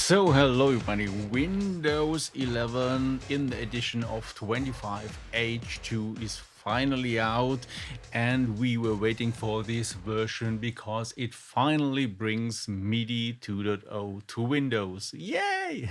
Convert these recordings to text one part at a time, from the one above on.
So hello everybody, Windows 11 in the edition of 25H2 is finally out, and we were waiting for this version because it finally brings MIDI 2.0 to Windows. Yay!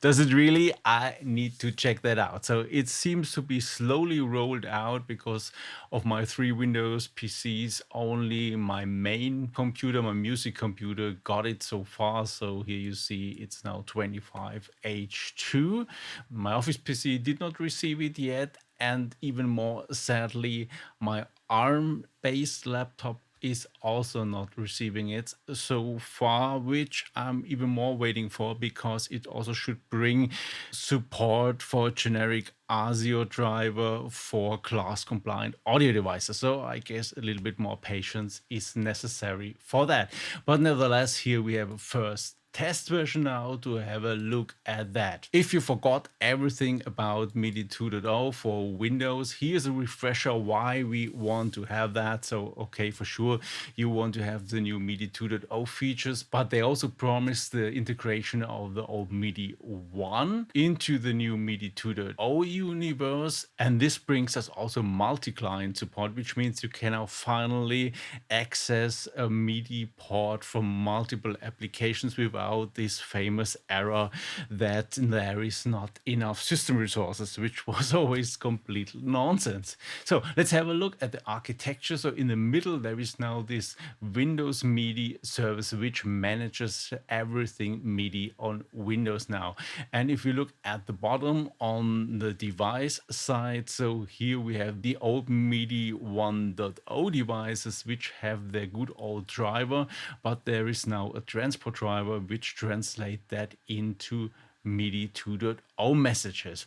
Does it really? I need to check that out. So it seems to be slowly rolled out because of my three Windows PCs. Only my main computer, my music computer, got it so far. So here you see it's now 25H2. My office PC did not receive it yet. And even more sadly, my ARM-based laptop is also not receiving it so far, which I'm even more waiting for because it also should bring support for generic ASIO driver for class compliant audio devices. So I guess a little bit more patience is necessary for that. But nevertheless, here we have a first test version now to have a look at that. If you forgot everything about MIDI 2.0 for Windows, here's a refresher why we want to have that. So, okay, for sure, you want to have the new MIDI 2.0 features, but they also promise the integration of the old MIDI 1 into the new MIDI 2.0 universe. And this brings us also multi-client support, which means you can now finally access a MIDI port from multiple applications without this famous error that there is not enough system resources, which was always complete nonsense. So let's have a look at the architecture. So in the middle, there is now this Windows MIDI service, which manages everything MIDI on Windows now. And if you look at the bottom on the device side, so here we have the old MIDI 1.0 devices, which have their good old driver, but there is now a transport driver which translate that into MIDI 2.0 messages.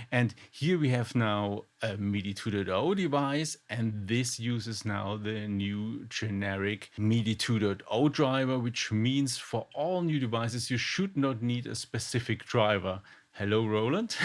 And here we have now a MIDI 2.0 device, and this uses now the new generic MIDI 2.0 driver, which means for all new devices, you should not need a specific driver. Hello, Roland.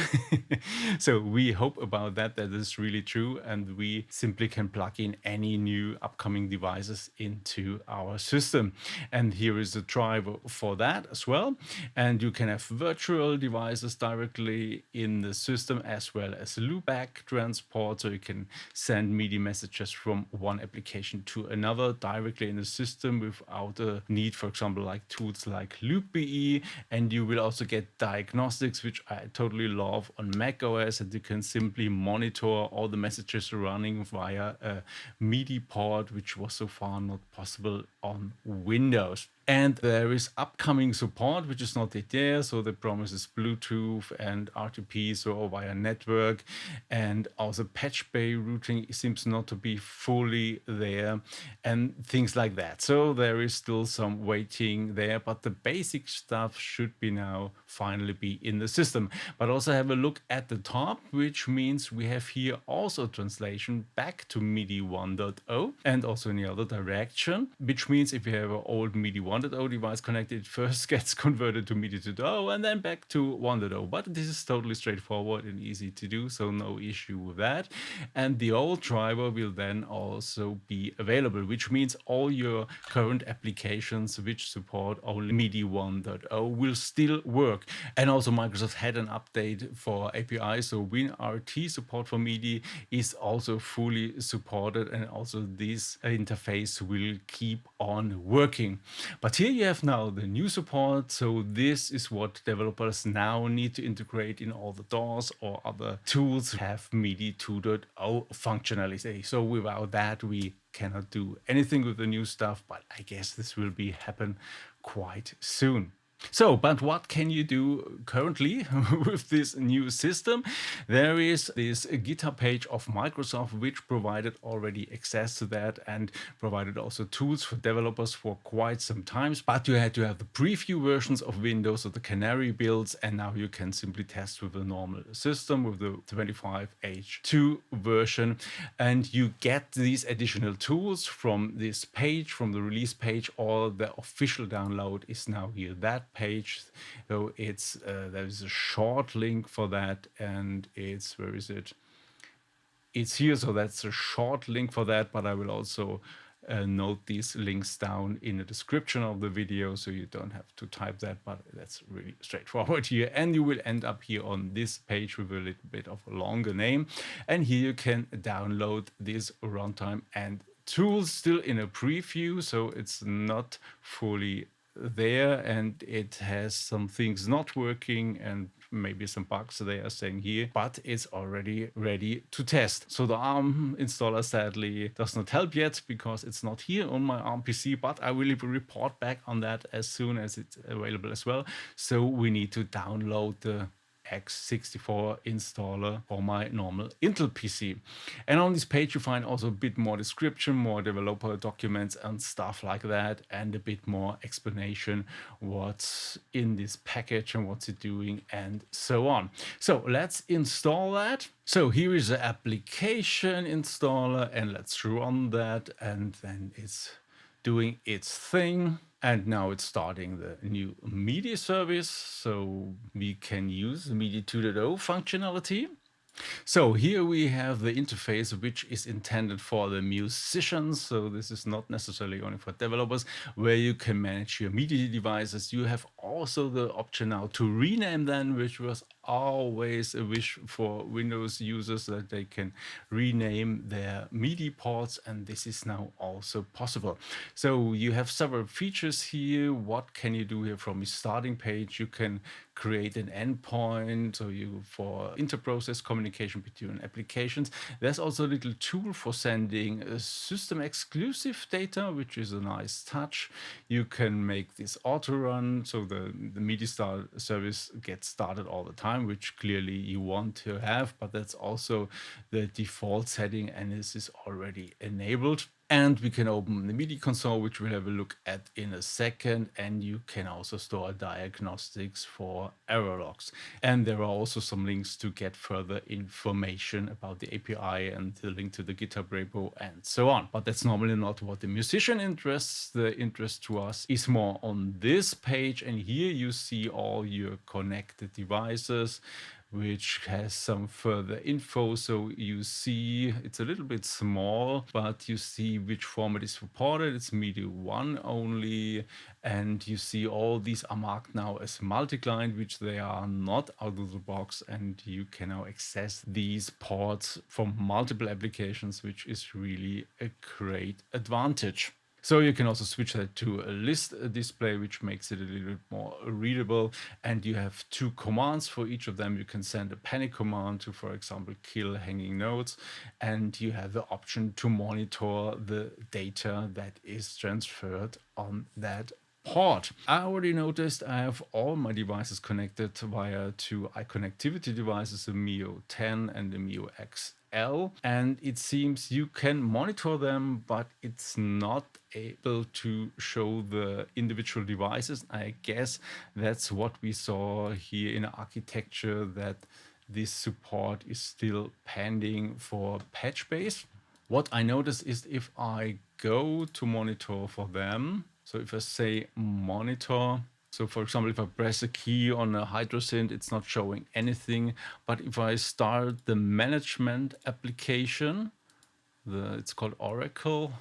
So we hope about that is really true, and we simply can plug in any new upcoming devices into our system. And here is the driver for that as well. And you can have virtual devices directly in the system as well as loopback transport. So you can send MIDI messages from one application to another directly in the system without a need, for example, like tools like LoopBE. And you will also get diagnostics, which I totally love on Mac OS, and you can simply monitor all the messages running via a MIDI port, which was so far not possible on Windows. And there is upcoming support, which is not yet there. So the promise is Bluetooth and RTP, so via network. And also patch bay routing seems not to be fully there and things like that. So there is still some waiting there, but the basic stuff should be now finally be in the system. But also have a look at the top, which means we have here also translation back to MIDI 1.0 and also in the other direction, which means if you have an old MIDI 1.0 device connected, it first gets converted to MIDI 2.0 and then back to 1.0. But this is totally straightforward and easy to do, so no issue with that. And the old driver will then also be available, which means all your current applications which support only MIDI 1.0 will still work. And also Microsoft had an update for API, so WinRT support for MIDI is also fully supported, and also this interface will keep on working. But here you have now the new support, so this is what developers now need to integrate in all the DAWs or other tools have MIDI 2.0 functionality. So without that, we cannot do anything with the new stuff, but I guess this will be happen quite soon. So, but what can you do currently with this new system? There is this GitHub page of Microsoft, which provided already access to that and provided also tools for developers for quite some times. But you had to have the preview versions of Windows or the Canary builds, and now you can simply test with the normal system with the 25H2 version. And you get these additional tools from this page, from the release page, or the official download is now here. That page, so it's there's a short link for that, and it's, where is it? It's here, so that's a short link for that, but I will also note these links down in the description of the video, so you don't have to type that, but that's really straightforward here. And you will end up here on this page with a little bit of a longer name. And here you can download this runtime and tools, still in a preview, so it's not fully there, and it has some things not working and maybe some bugs they are saying here, but it's already ready to test. So the ARM installer sadly does not help yet because it's not here on my ARM PC, but I will report back on that as soon as it's available as well. So we need to download the x64 installer for my normal Intel PC. And on this page you find also a bit more description, more developer documents and stuff like that, and a bit more explanation what's in this package and what's it doing and so on. So let's install that. So here is the application installer, and let's run that, and then it's doing its thing. And now it's starting the new MIDI service, so we can use the MIDI 2.0 functionality. So here we have the interface, which is intended for the musicians. So this is not necessarily only for developers, where you can manage your MIDI devices. You have also the option now to rename them, which was always a wish for Windows users, that they can rename their MIDI ports, and this is now also possible. So you have several features here. What can you do here from the starting page? You can create an endpoint, so you for interprocess communication between applications. There's also a little tool for sending system exclusive data, which is a nice touch. You can make this auto run, so the MIDI service gets started all the time, which clearly you want to have, but that's also the default setting, and this is already enabled. And we can open the MIDI console, which we'll have a look at in a second. And you can also store diagnostics for error logs. And there are also some links to get further information about the API and the link to the GitHub repo and so on. But that's normally not what the musician interests. The interest to us is more on this page. And here you see all your connected devices, which has some further info. So you see it's a little bit small, but you see which format is supported. It's MIDI 1 only, and you see all these are marked now as multi-client, which they are not out of the box, and you can now access these ports from multiple applications, which is really a great advantage. So you can also switch that to a list display, which makes it a little bit more readable. And you have two commands for each of them. You can send a panic command to, for example, kill hanging notes. And you have the option to monitor the data that is transferred on that port. I already noticed I have all my devices connected via two iConnectivity devices, the Mio 10 and the Mio XL, and it seems you can monitor them, but it's not able to show the individual devices. I guess that's what we saw here in architecture, that this support is still pending for patch base. What I notice is if I go to monitor for them, so if I say monitor, so for example, if I press a key on a Hydrosynth, it's not showing anything. But if I start the management application, it's called Oracle.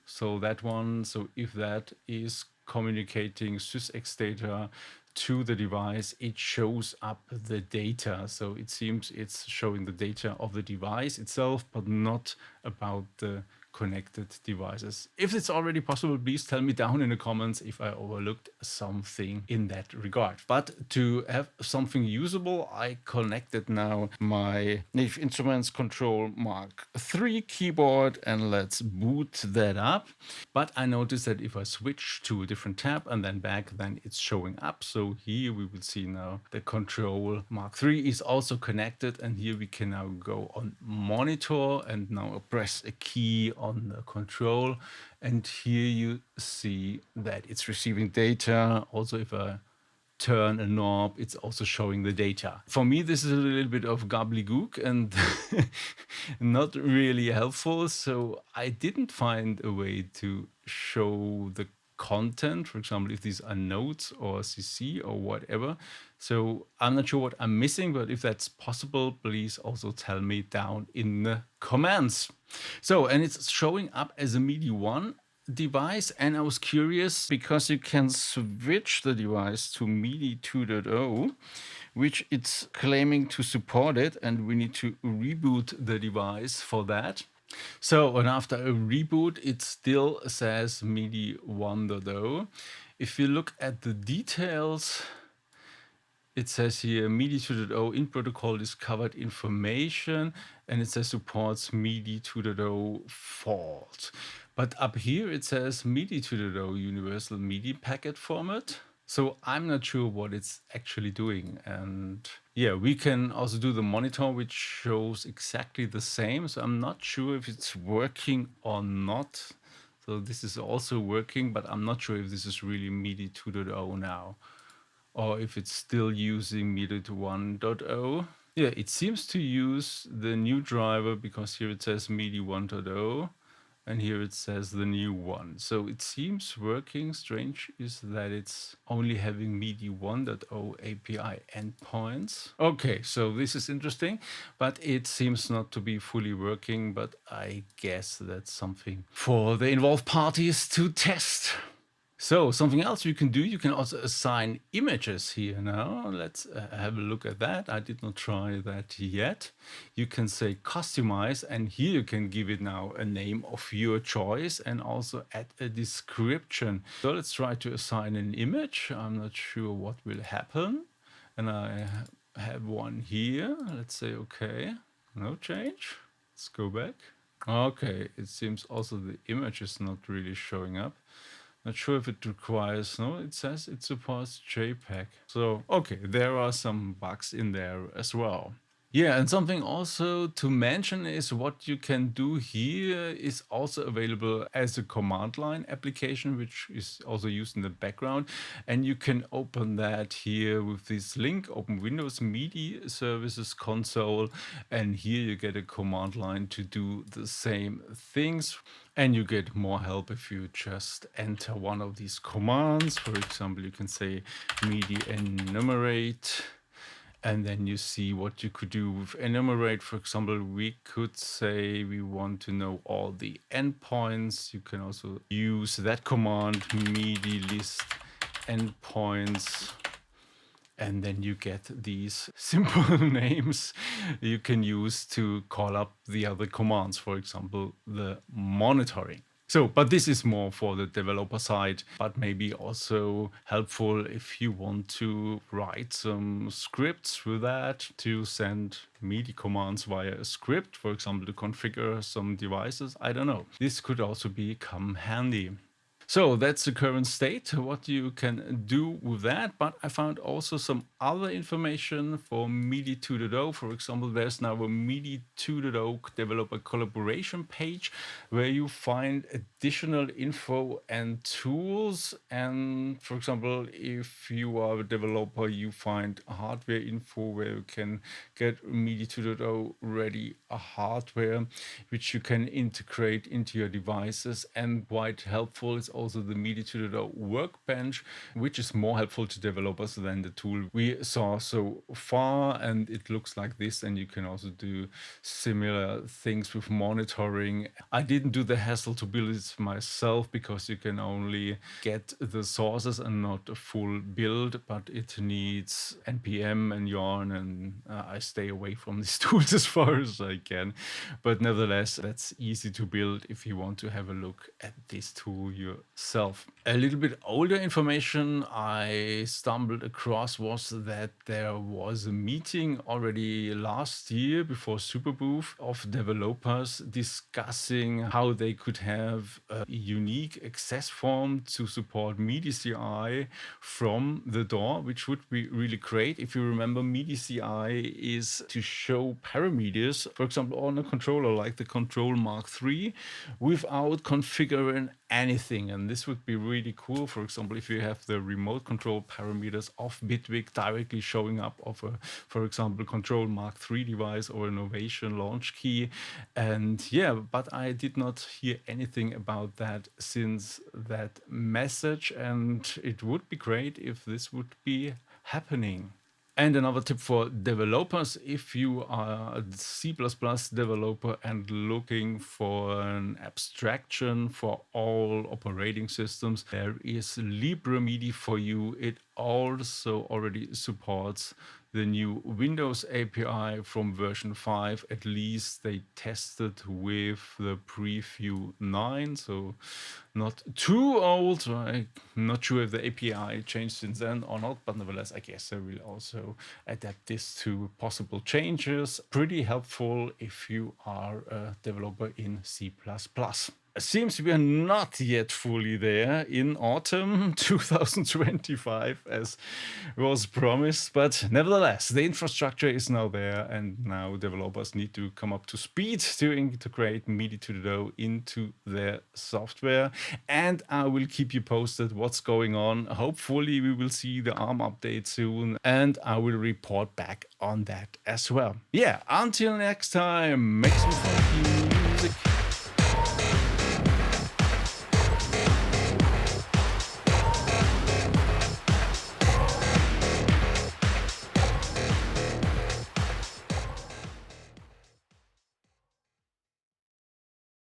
So that one, so if that is communicating sysx data to the device, it shows up the data. So it seems it's showing the data of the device itself, but not about the connected devices. If it's already possible, please tell me down in the comments if I overlooked something in that regard. But to have something usable, I connected now my Native Instruments Control Mark III keyboard, and let's boot that up. But I noticed that if I switch to a different tab and then back, then it's showing up. So here we will see now the Control Mark III is also connected, and here we can now go on monitor and now press a key on the control, and here you see that it's receiving data. Also, if I turn a knob, it's also showing the data. For me, this is a little bit of gobbledygook and not really helpful. So I didn't find a way to show the content, for example, if these are notes or CC or whatever. So I'm not sure what I'm missing, but if that's possible, please also tell me down in the comments. So, and it's showing up as a MIDI 1 device, and I was curious because you can switch the device to MIDI 2.0, which it's claiming to support it, and we need to reboot the device for that. So, and after a reboot, it still says MIDI 1.0. If you look at the details, it says here MIDI 2.0 in protocol discovered information, and it says supports MIDI 2.0 fault. But up here it says MIDI 2.0 universal MIDI packet format. So I'm not sure what it's actually doing. And yeah, we can also do the monitor, which shows exactly the same. So I'm not sure if it's working or not. So this is also working, but I'm not sure if this is really MIDI 2.0 now, or if it's still using MIDI 1.0. Yeah, it seems to use the new driver because here it says MIDI 1.0 and here it says the new one. So it seems working. Strange is that it's only having MIDI 1.0 API endpoints. Okay, so this is interesting, but it seems not to be fully working, but I guess that's something for the involved parties to test. So something else you can do, you can also assign images here now. Let's have a look at that. I did not try that yet. You can say customize, and here you can give it now a name of your choice and also add a description. So let's try to assign an image. I'm not sure what will happen. And I have one here. Let's say okay, no change. Let's go back. Okay, it seems also the image is not really showing up. Not sure if it requires, no, it says it supports JPEG. So, okay, there are some bugs in there as well. Yeah, and something also to mention is what you can do here is also available as a command line application, which is also used in the background. And you can open that here with this link, open Windows MIDI Services console. And here you get a command line to do the same things. And you get more help if you just enter one of these commands. For example, you can say MIDI enumerate. And then you see what you could do with enumerate. For example, we could say we want to know all the endpoints. You can also use that command, MIDI list endpoints. And then you get these simple names you can use to call up the other commands, for example, the monitoring. So, but this is more for the developer side, but maybe also helpful if you want to write some scripts with that to send MIDI commands via a script, for example, to configure some devices. I don't know. This could also become handy. So that's the current state, what you can do with that. But I found also some other information for MIDI 2.0. For example, there's now a MIDI 2.0 developer collaboration page where you find additional info and tools. And for example, if you are a developer, you find hardware info where you can get MIDI 2.0 ready hardware, which you can integrate into your devices. And quite helpful is also the MIDI 2.0 workbench, which is more helpful to developers than the tool we saw so far. And it looks like this, and you can also do similar things with monitoring. I didn't do the hassle to build it myself because you can only get the sources and not a full build, but it needs NPM and yarn, and I stay away from these tools as far as I can. But nevertheless, that's easy to build if you want to have a look at this tool yourself. A little bit older information I stumbled across was that there was a meeting already last year before Superbooth of developers discussing how they could have a unique access form to support MIDI CI from the DAW, which would be really great. If you remember, MIDI CI is to show parameters, for example, on a controller like the Control Mark III, without configuring anything. And this would be really cool. For example, if you have the remote control parameters of Bitwig directly showing up of a, for example, Control Mark III device or an Ovation launch key. And yeah, but I did not hear anything about that since that message. And it would be great if this would be happening. And another tip for developers, if you are a C++ developer and looking for an abstraction for all operating systems, there is LibreMIDI for you. It also already supports the new Windows API from version 5. At least they tested with the preview 9, so not too old. I'm not sure if the API changed since then or not, but nevertheless, I guess they will also adapt this to possible changes. Pretty helpful if you are a developer in C++. Seems we are not yet fully there in autumn 2025 as was promised, but nevertheless, the infrastructure is now there, and now developers need to come up to speed to integrate MIDI to the DAW into their software. And I will keep you posted what's going on. Hopefully, we will see the ARM update soon, and I will report back on that as well. Yeah, until next time, make some fun.